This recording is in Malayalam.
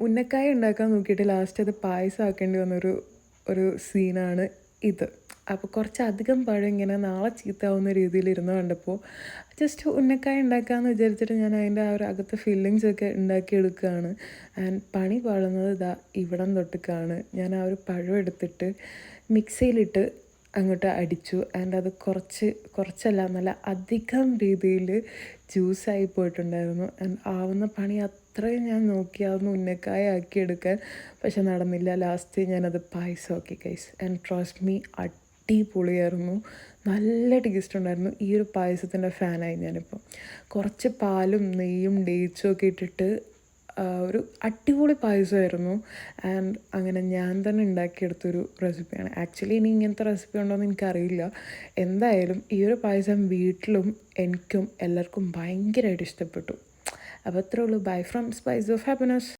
ഉന്നക്കായ ഉണ്ടാക്കാൻ നോക്കിയിട്ട് ലാസ്റ്റ് അത് പായസമാക്കേണ്ടി വന്നൊരു സീനാണ് ഇത്. അപ്പോൾ കുറച്ചധികം പഴം ഇങ്ങനെ നാളെ ചീത്തയാവുന്ന രീതിയിലിരുന്ന് കണ്ടപ്പോൾ ജസ്റ്റ് ഉന്നക്കായ ഉണ്ടാക്കാമെന്ന് വിചാരിച്ചിട്ട് ഞാൻ അതിൻ്റെ ആ ഒരു അകത്തെ ഫില്ലിങ്സൊക്കെ ഉണ്ടാക്കിയെടുക്കുകയാണ്. ആൻഡ് പണി പാളുന്നത് ഇതാ ഇവിടം തൊട്ടേക്കാണ്. ഞാൻ ആ ഒരു പഴം എടുത്തിട്ട് മിക്സിയിലിട്ട് അങ്ങോട്ട് അടിച്ചു. ആൻഡ് അത് കുറച്ചല്ല നല്ല അധികം രീതിയിൽ ജ്യൂസായി പോയിട്ടുണ്ടായിരുന്നു. ആൻഡ് ആവുന്ന പണി അത്രയും ഞാൻ നോക്കി അതൊന്ന് ഉന്നക്കായ ആക്കിയെടുക്കാൻ, പക്ഷെ നടന്നില്ല. ലാസ്റ്റ് ഞാനത് പായസമാക്കി ഗൈസ്. ആൻഡ് ട്രസ്റ്റ് മീ, അടിപൊളിയായിരുന്നു. നല്ല ടേസ്റ്റ് ഉണ്ടായിരുന്നു. ഈ ഒരു പായസത്തിൻ്റെ ഫാനായി ഞാനിപ്പോൾ. കുറച്ച് പാലും നെയ്യും ഡേറ്റ്സും ഒക്കെ ഇട്ടിട്ട് ഒരു അടിപൊളി പായസമായിരുന്നു. ആൻഡ് അങ്ങനെ ഞാൻ തന്നെ ഉണ്ടാക്കിയെടുത്തൊരു റെസിപ്പിയാണ്. ആക്ച്വലി ഇനി ഇങ്ങനത്തെ റെസിപ്പി ഉണ്ടോയെന്ന് എനിക്കറിയില്ല. എന്തായാലും ഈ ഒരു പായസം വീട്ടിലും എനിക്കും എല്ലാവർക്കും ഭയങ്കരമായിട്ട് ഇഷ്ടപ്പെട്ടു. അപ്പോൾ അത്രേ ഉള്ളൂ. Bye from spice of happiness.